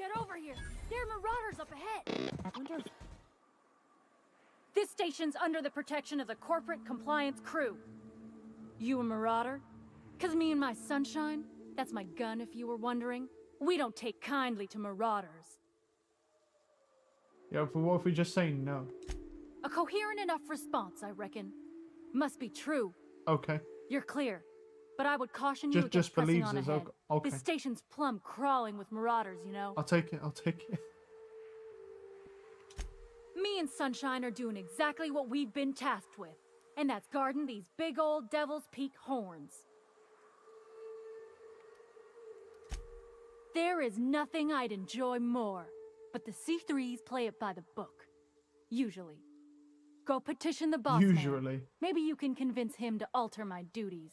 Get over here! There are marauders up ahead! I wonder if... This station's under the protection of the Corporate Compliance Crew. You a marauder? 'Cause me and my sunshine, that's my gun if you were wondering, we don't take kindly to marauders. Yeah, but what if we just say no? A coherent enough response, I reckon. Must be true. Okay. You're clear. But I would caution you against Just pressing believes on us. ahead. Okay. This station's plumb crawling with marauders, you know. I'll take it. I'll take it. Me and Sunshine are doing exactly what we've been tasked with. And that's guarding these big old Devil's Peak horns. There is nothing I'd enjoy more, but the C3s play it by the book. Usually. Go petition the boss man. Usually. Maybe you can convince him to alter my duties.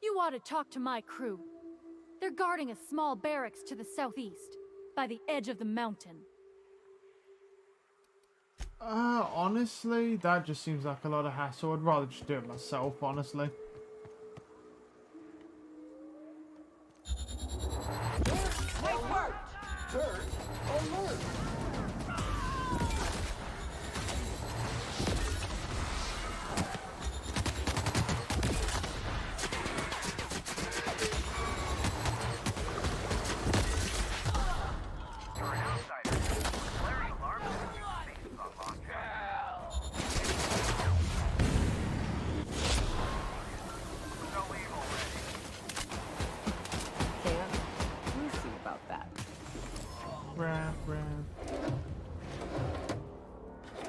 You ought to talk to my crew. They're guarding a small barracks to the southeast, by the edge of the mountain. Honestly, that just seems like a lot of hassle. I'd rather just do it myself, honestly. Nice work! Turret alert!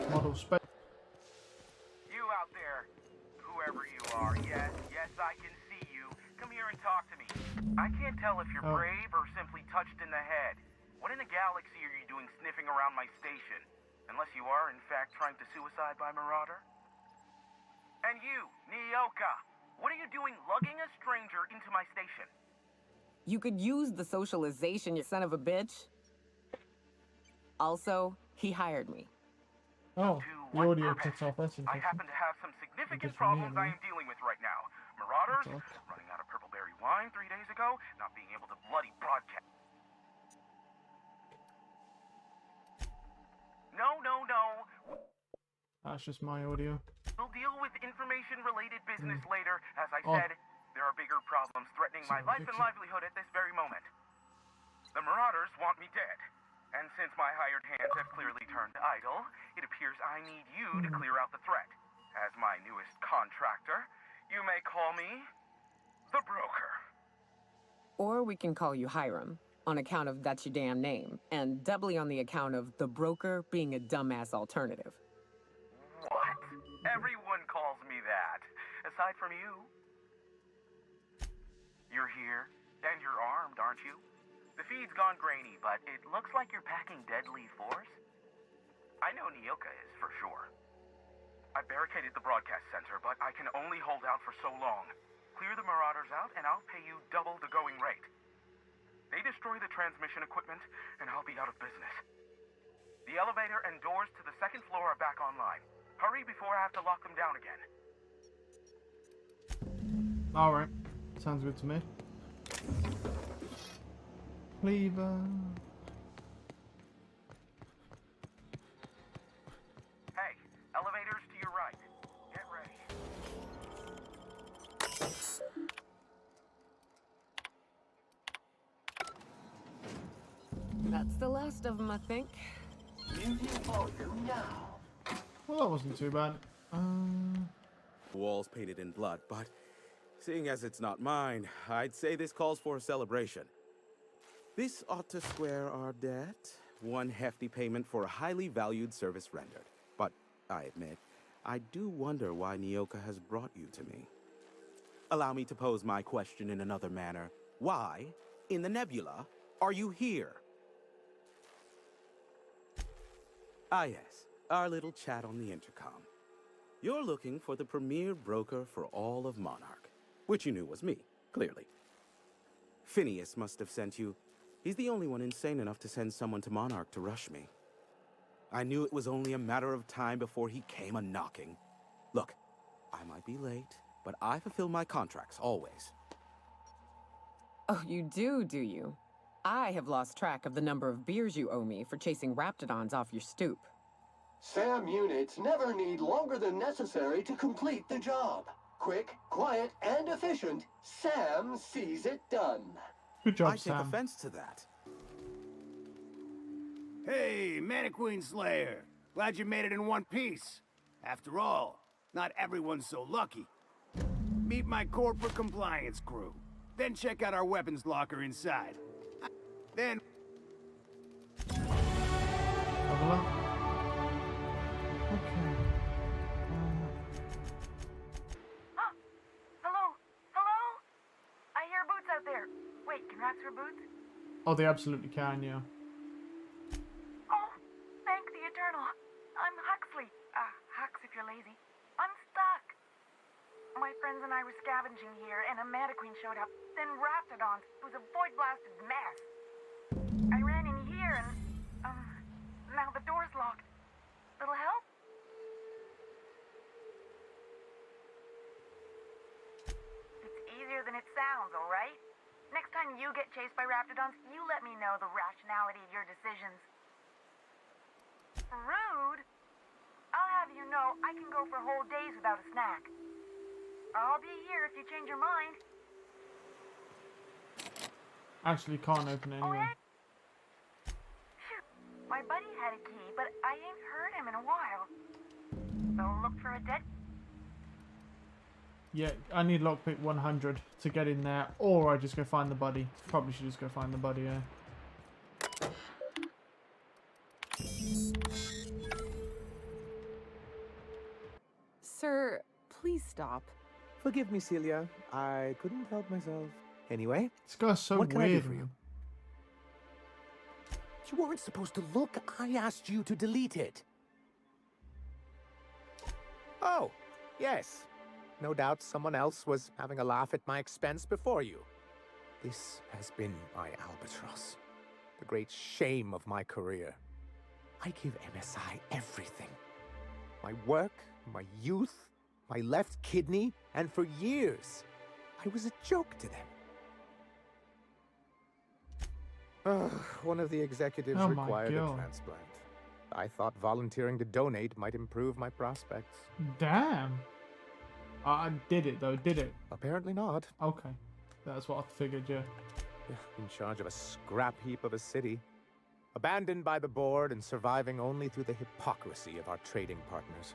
Model space. You out there, whoever you are, yes, I can see you. Come here and talk to me. I can't tell if you're brave or simply touched in the head. What in the galaxy are you doing sniffing around my station? Unless you are, in fact, trying to suicide by Marauder? And you, Nyoka, what are you doing lugging a stranger into my station? You could use the socialization, you son of a bitch. Also, he hired me. Oh, the what audio purpose? cuts off. That's I interesting. happen to have some significant Good for me, problems I am dealing with right now. Marauders, Okay. running out of purple berry wine 3 days ago, not being able to bloody broadcast. No. That's just my audio. We'll deal with information-related business later. As I Oh. said, there are bigger problems threatening my life and livelihood at this very moment. The Marauders want me dead. And since my hired hands have clearly turned idle, it appears I need you to clear out the threat. As my newest contractor, you may call me the Broker. Or we can call you Hiram, on account of that's your damn name, and doubly on the account of the broker being a dumbass alternative. What? Everyone calls me that, aside from you. You're here, and you're armed, aren't you? The feed's gone grainy, but it looks like you're packing deadly force. I know Nyoka is, for sure. I barricaded the broadcast center, but I can only hold out for so long. Clear the Marauders out, and I'll pay you double the going rate. They destroy the transmission equipment, and I'll be out of business. The elevator and doors to the second floor are back online. Hurry before I have to lock them down again. Alright. Sounds good to me. Cleaver. Hey, elevators to your right. Get ready. That's the last of them, I think. Muting volume now. Well, that wasn't too bad. Walls painted in blood, but seeing as it's not mine, I'd say this calls for a celebration. This ought to square our debt. One hefty payment for a highly valued service rendered. But I admit, I do wonder why Nyoka has brought you to me. Allow me to pose my question in another manner. Why, in the nebula, are you here? Ah yes, our little chat on the intercom. You're looking for the premier broker for all of Monarch, which you knew was me, clearly. Phineas must have sent you. He's the only one insane enough to send someone to Monarch to rush me. I knew it was only a matter of time before he came a-knocking. Look, I might be late, but I fulfill my contracts, always. Oh, you do you? I have lost track of the number of beers you owe me for chasing raptidons off your stoop. SAM units never need longer than necessary to complete the job. Quick, quiet, and efficient, Sam sees it done. Good job, I take Sam. offense to that. Hey, Mannequin Slayer. Glad you made it in one piece. After all, not everyone's so lucky. Meet my corporate compliance crew. Then check out our weapons locker inside. Then... Have a look. Okay. Hello? Hello? I hear boots out there. Wait, can rats wear boots? Oh, they absolutely can, yeah. Oh, thank the Eternal. I'm Huxley. Hux if you're lazy. I'm stuck. My friends and I were scavenging here, and a Mannequin showed up. Then Raptidons. It was a void-blasted mess. I ran in here, and, now the door's locked. Little help? It's easier than it sounds, all right? Next time you get chased by Raptidons, you let me know the rationality of your decisions. Rude? I'll have you know I can go for whole days without a snack. I'll be here if you change your mind. Actually, can't open it Oh, anyway. hey. Phew. My buddy had a key, but I ain't heard him in a while. So look for a dead... Yeah, I need lockpick 100 to get in there, or I just go find the buddy. Probably should just go find the buddy, yeah. Sir, please stop. Forgive me, Celia. I couldn't help myself. Anyway, This guy's so what can I do weird. for you? man. You weren't supposed to look. I asked you to delete it. Oh, yes. No doubt someone else was having a laugh at my expense before you. This has been my albatross. The great shame of my career. I give MSI everything. My work, my youth, my left kidney, and for years, I was a joke to them. One of the executives Oh my required a God. transplant. I thought volunteering to donate might improve my prospects. Damn. I did it though, did it? Apparently not. Okay. That's what I figured, yeah. In charge of a scrap heap of a city. Abandoned by the board and surviving only through the hypocrisy of our trading partners.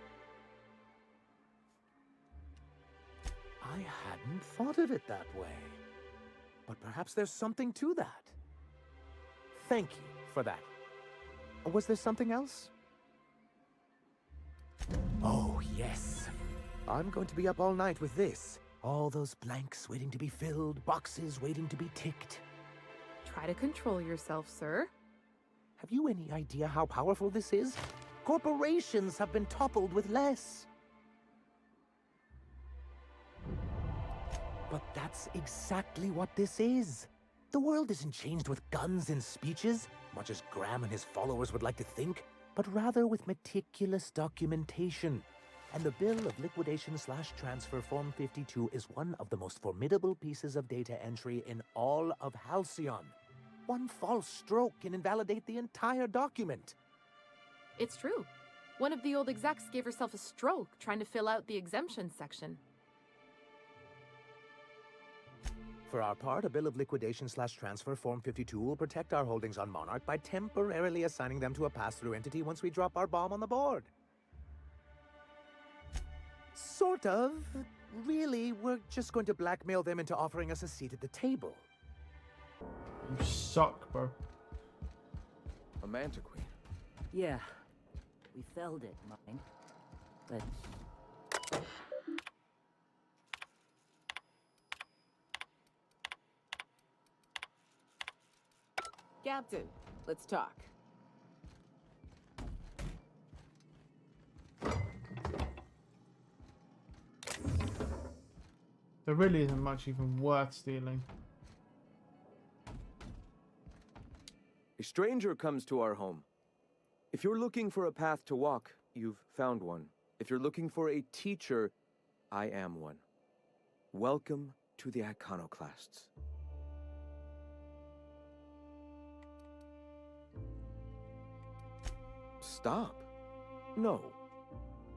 I hadn't thought of it that way. But perhaps there's something to that. Thank you for that. Was there something else? Oh, yes. I'm going to be up all night with this. All those blanks waiting to be filled, boxes waiting to be ticked. Try to control yourself, sir. Have you any idea how powerful this is? Corporations have been toppled with less. But that's exactly what this is. The world isn't changed with guns and speeches, much as Graham and his followers would like to think, but rather with meticulous documentation. And the Bill of Liquidation/Transfer Form 52 is one of the most formidable pieces of data entry in all of Halcyon. One false stroke can invalidate the entire document. It's true. One of the old execs gave herself a stroke trying to fill out the exemption section. For our part, a Bill of Liquidation/Transfer Form 52 will protect our holdings on Monarch by temporarily assigning them to a pass-through entity once we drop our bomb on the board. Sort of. Really, we're just going to blackmail them into offering us a seat at the table. You suck, bro. A Mantiqueen. Yeah, we felled it, mine. But... Captain, let's talk. There really isn't much even worth stealing. A stranger comes to our home. If you're looking for a path to walk, you've found one. If you're looking for a teacher, I am one. Welcome to the Iconoclasts. stop. No.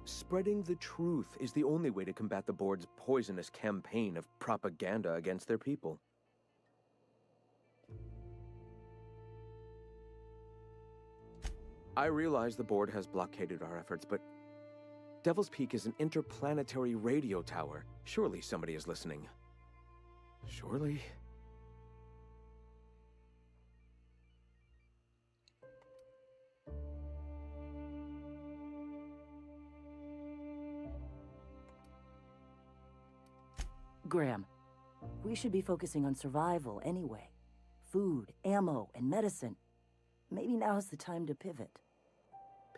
Spreading the truth is the only way to combat the board's poisonous campaign of propaganda against their people. I realize the board has blockaded our efforts, but Devil's Peak is an interplanetary radio tower. Surely somebody is listening. Surely? Graham, we should be focusing on survival anyway. Food, ammo, and medicine. Maybe now's the time to pivot.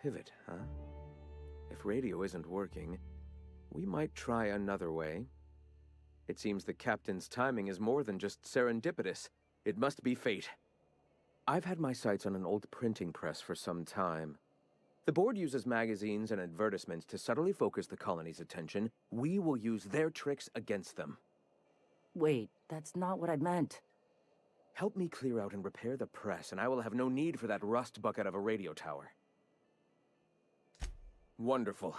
Pivot, huh? If radio isn't working, we might try another way. It seems the captain's timing is more than just serendipitous. It must be fate. I've had my sights on an old printing press for some time. The board uses magazines and advertisements to subtly focus the colony's attention. We will use their tricks against them. Wait, that's not what I meant. Help me clear out and repair the press, and I will have no need for that rust bucket of a radio tower. Wonderful.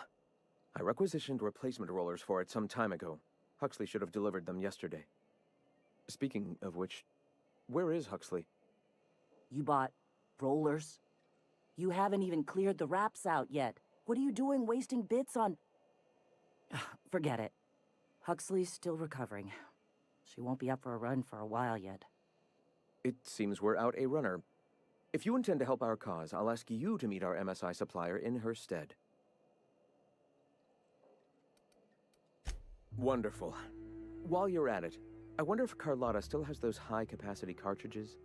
I requisitioned replacement rollers for it some time ago. Huxley should have delivered them yesterday. Speaking of which, where is Huxley? You bought rollers? You haven't even cleared the wraps out yet. What are you doing wasting bits on... Forget it. Huxley's still recovering. She won't be up for a run for a while yet. It seems we're out a runner. If you intend to help our cause, I'll ask you to meet our MSI supplier in her stead. Wonderful. While you're at it, I wonder if Carlotta still has those high-capacity cartridges?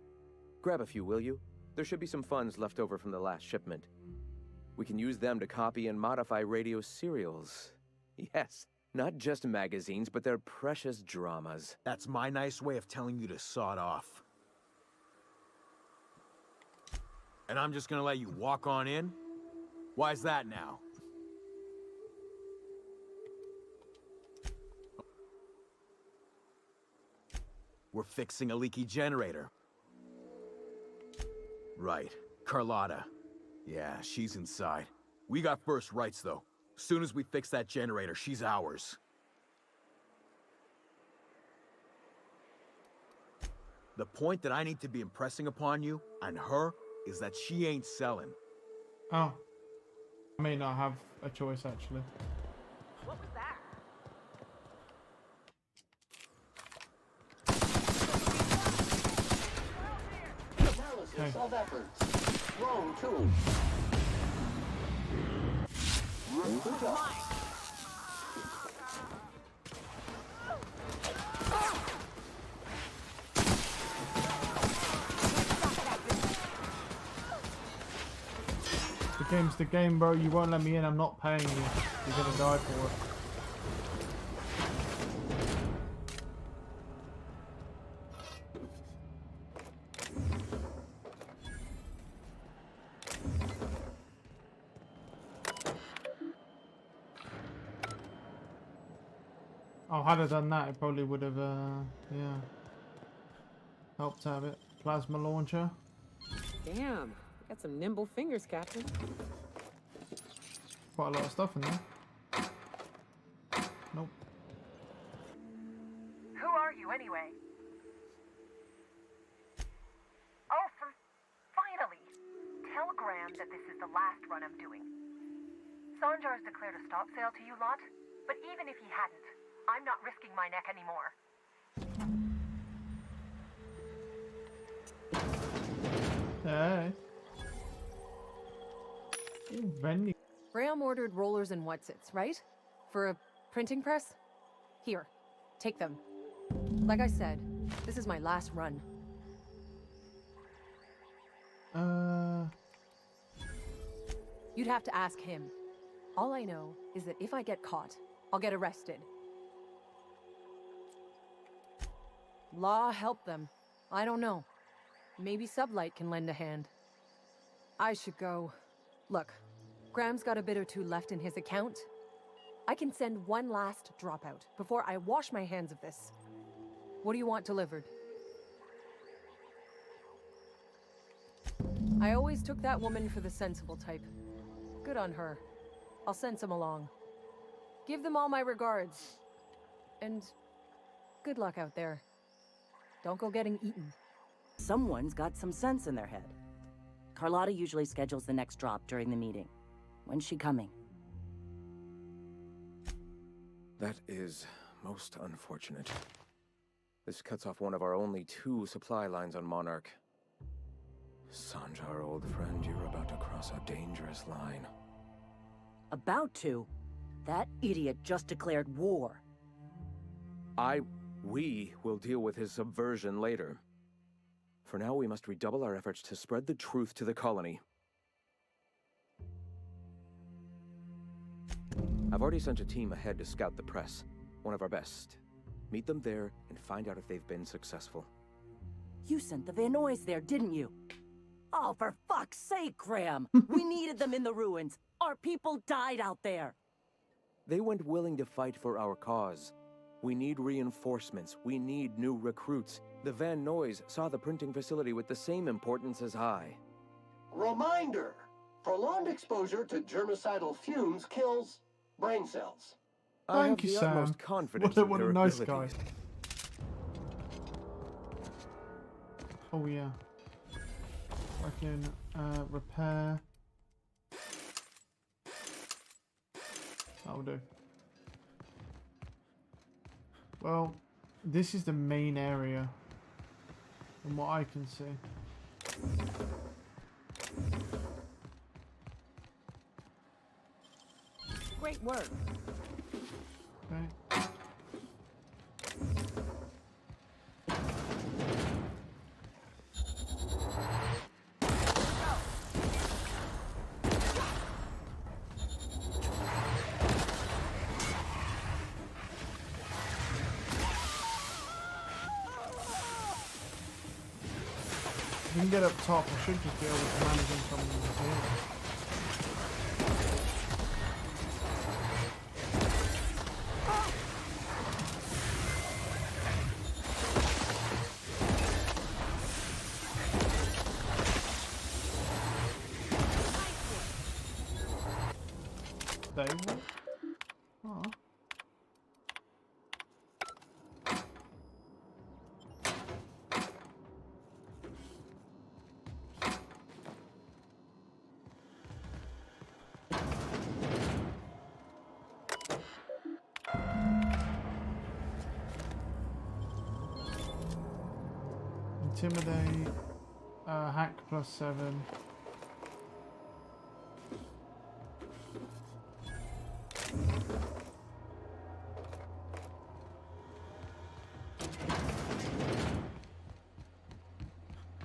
Grab a few, will you? There should be some funds left over from the last shipment. We can use them to copy and modify radio serials. Yes, not just magazines, but their precious dramas. That's my nice way of telling you to sod off. And I'm just gonna let you walk on in? Why's that now? We're fixing a leaky generator. Right. Carlotta. Yeah, she's inside. We got first rights, though. Soon as we fix that generator, she's ours. The point that I need to be impressing upon you, and her, is that she ain't selling. Oh. I may not have a choice, actually. What was that? Analysis of efforts. Wrong tool. Good job. The game's the game, bro. You won't let me in. I'm not paying you. You're gonna die for it. Oh, had I done that, it probably would have, yeah, helped out a bit. Plasma launcher. Damn, got some nimble fingers, Captain. Quite a lot of stuff in there. Nope. Who are you, anyway? Oh, finally! Tell Graham that this is the last run I'm doing. Sanjar's declared a stop sale to you lot, but even if he hadn't, I'm not risking my neck anymore. Hey. Venue. Graham ordered rollers and whatsits, right? For a printing press? Here, take them. Like I said, this is my last run. You'd have to ask him. All I know is that if I get caught, I'll get arrested. Law help them. I don't know. Maybe Sublight can lend a hand. I should go. Look, Graham's got a bit or two left in his account. I can send one last dropout before I wash my hands of this. What do you want delivered? I always took that woman for the sensible type. Good on her. I'll send some along. Give them all my regards. And good luck out there. Don't go getting eaten. Someone's got some sense in their head. Carlotta usually schedules the next drop during the meeting. When's she coming? That is most unfortunate. This cuts off one of our only 2 supply lines on Monarch. Sanjar, old friend, you're about to cross a dangerous line. About to? That idiot just declared war. We will deal with his subversion later. For now, we must redouble our efforts to spread the truth to the colony. I've already sent a team ahead to scout the press, one of our best. Meet them there and find out if they've been successful. You sent the Van Nuys there, didn't you? Oh, for fuck's sake, Graham! We needed them in the ruins. Our people died out there. They went willing to fight for our cause. We need reinforcements. We need new recruits. The Van Nuys saw the printing facility with the same importance as I. Reminder! Prolonged exposure to germicidal fumes kills brain cells. Thank you, I have the Sam. utmost confidence What a in their nice guy. abilities. Oh yeah. Fucking repair. That'll do. Well, this is the main area, from what I can see. Great work. Okay. If we can get up top, I should just be able to manage them from here. They will? Oh. Intimidate, hack +7.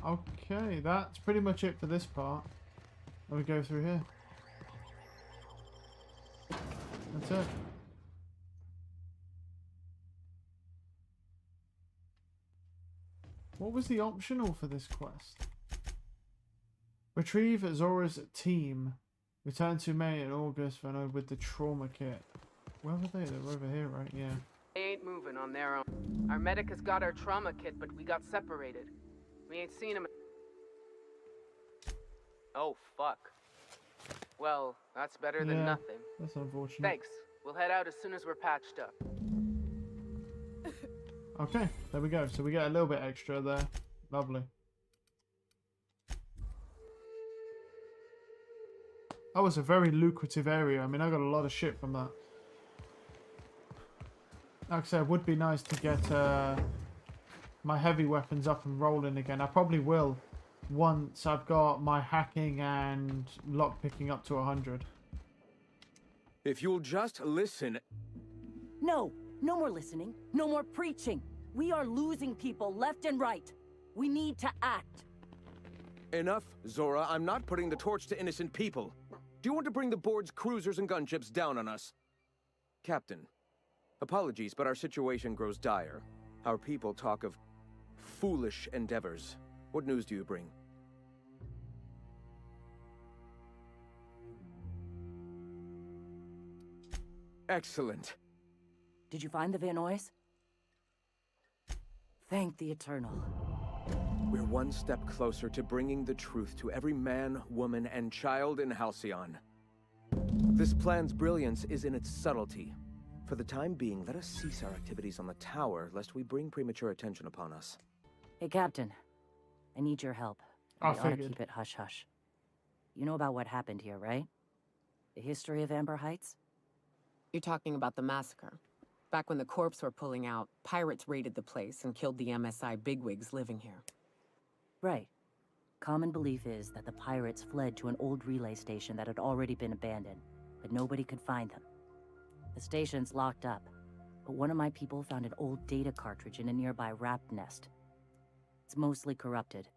Okay, that's pretty much it for this part. Let me go through here. That's it. What was the optional for this quest? Retrieve Zora's team. Return to May in August with the trauma kit. Where were they? They were over here, right? Yeah. They ain't moving on their own. Our medic has got our trauma kit, but we got separated. We ain't seen him. Oh, fuck. Well, that's better than nothing. That's unfortunate. Thanks. We'll head out as soon as we're patched up. Okay, there we go. So we get a little bit extra there. Lovely. That was a very lucrative area. I mean, I got a lot of shit from that. Like I said, it would be nice to get my heavy weapons up and rolling again. I probably will once I've got my hacking and lockpicking up to 100. If you'll just listen... No, no more listening. No more preaching. We are losing people left and right. We need to act. Enough, Zora. I'm not putting the torch to innocent people. Do you want to bring the board's cruisers and gunships down on us? Captain, apologies, but our situation grows dire. Our people talk of foolish endeavors. What news do you bring? Excellent. Did you find the Van Nuys? Thank the Eternal. We're one step closer to bringing the truth to every man, woman, and child in Halcyon. This plan's brilliance is in its subtlety. For the time being, let us cease our activities on the tower, lest we bring premature attention upon us. Hey, Captain. I need your help. I We ought to figured. keep it hush-hush. You know about what happened here, right? The history of Amber Heights? You're talking about the massacre. Back when the corps were pulling out, pirates raided the place and killed the MSI bigwigs living here. Right. Common belief is that the pirates fled to an old relay station that had already been abandoned, but nobody could find them. The station's locked up, but one of my people found an old data cartridge in a nearby rat nest. It's mostly corrupted,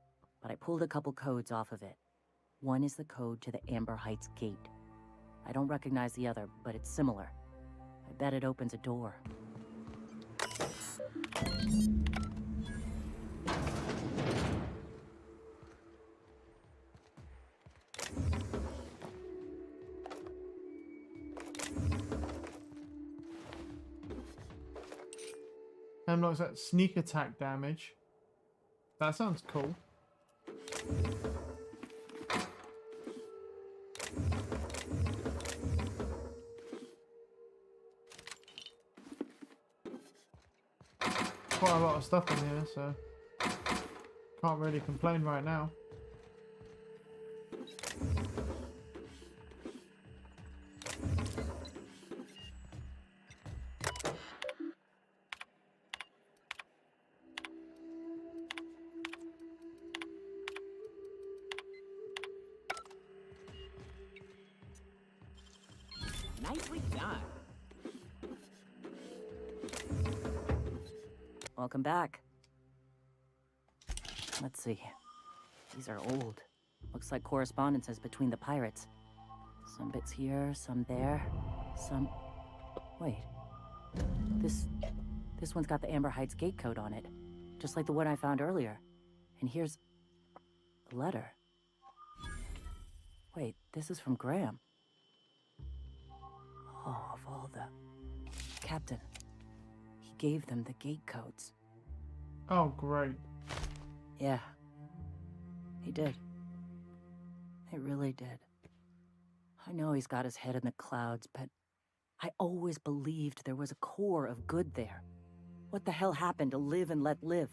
but I pulled a couple codes off of it. One is the code to the Amber Heights gate. I don't recognize the other, but it's similar. I bet it opens a door. Hemlock's that sneak attack damage. That sounds cool. Quite a lot of stuff in here, so can't really complain right now. Nicely done. Welcome back. Let's see. These are old. Looks like correspondences between the pirates. Some bits here, some there, some... Wait. This one's got the Amber Heights gate code on it. Just like the one I found earlier. And here's... a letter. Wait, this is from Graham. Oh, of all the... Captain. He gave them the gate codes. Oh, great. Yeah. He did. He really did. I know he's got his head in the clouds, but I always believed there was a core of good there. What the hell happened to live and let live?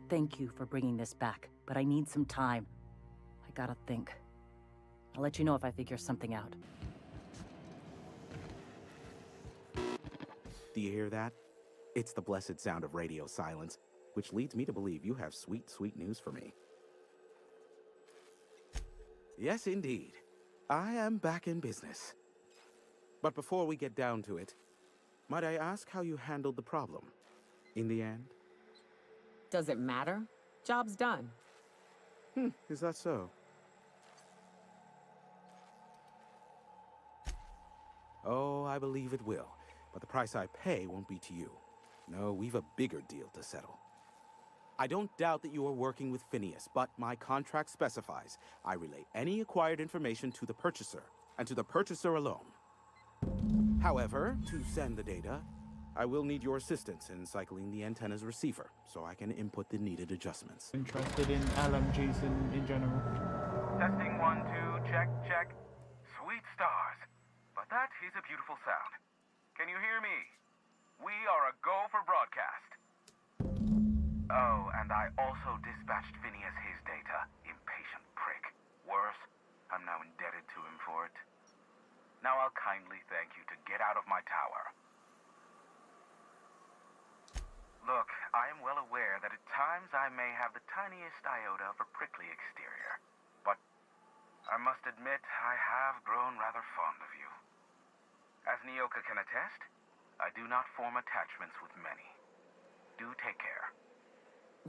Thank you for bringing this back, but I need some time. I gotta think. I'll let you know if I figure something out. Do you hear that? It's the blessed sound of radio silence, which leads me to believe you have sweet, sweet news for me. Yes, indeed. I am back in business. But before we get down to it, might I ask how you handled the problem? In the end? Does it matter? Job's done. Is that so? Oh, I believe it will. But the price I pay won't be to you. No, we've a bigger deal to settle. I don't doubt that you are working with Phineas, but my contract specifies I relay any acquired information to the purchaser, and to the purchaser alone. However, to send the data, I will need your assistance in cycling the antenna's receiver, so I can input the needed adjustments. Interested in LMGs in general. Testing 1, 2, check, check. Sweet stars. But that is a beautiful sound. Can you hear me? We are a go for broadcast. Oh, and I also dispatched Phineas his data. Impatient prick. Worse, I'm now indebted to him for it. Now I'll kindly thank you to get out of my tower. Look, I am well aware that at times I may have the tiniest iota of a prickly exterior. But I must admit I have grown rather fond of you. As Nyoka can attest, I do not form attachments with many. Do take care.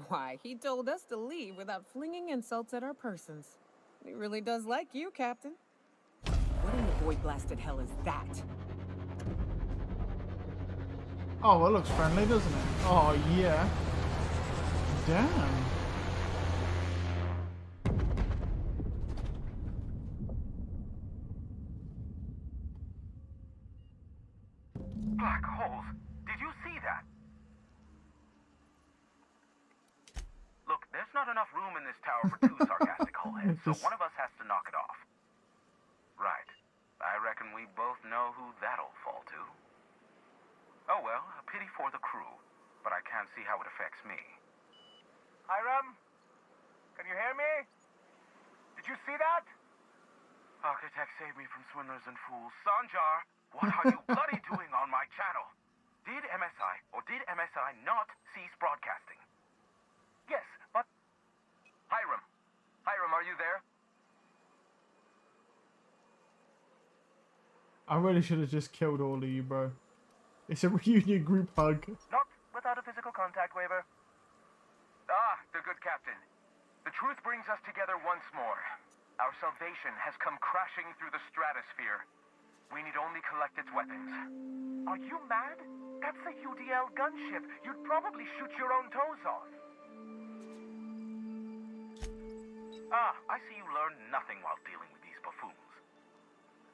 Why, he told us to leave without flinging insults at our persons. He really does like you, Captain. What in the void-blasted hell is that? Oh, well, it looks friendly, doesn't it? Oh, yeah. Damn. Black holes. Did you see that? Look, there's not enough room in this tower for two sarcastic hullheads, so one of us has to knock it off. Right. I see how it affects me. Hiram? Can you hear me? Did you see that? Architect, save me from swindlers and fools. Sanjar, what are you bloody doing on my channel? Did MSI or did MSI not cease broadcasting? Yes, but... Hiram. Hiram, are you there? I really should have just killed all of you, bro. It's a reunion group hug. Not without a physical contact waiver. Ah, the good captain. The truth brings us together once more. Our salvation has come crashing through the stratosphere. We need only collect its weapons. Are you mad? That's a UDL gunship. You'd probably shoot your own toes off. Ah, I see you learned nothing while dealing with these buffoons.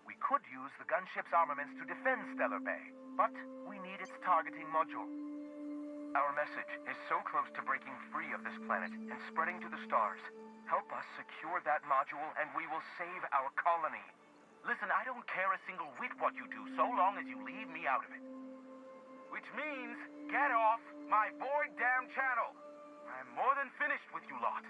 We could use the gunship's armaments to defend Stellar Bay, but we need its targeting module. Our message is so close to breaking free of this planet and spreading to the stars. Help us secure that module and we will save our colony. Listen, I don't care a single whit what you do, so long as you leave me out of it. Which means, get off my Void damn channel. I'm more than finished with you lot.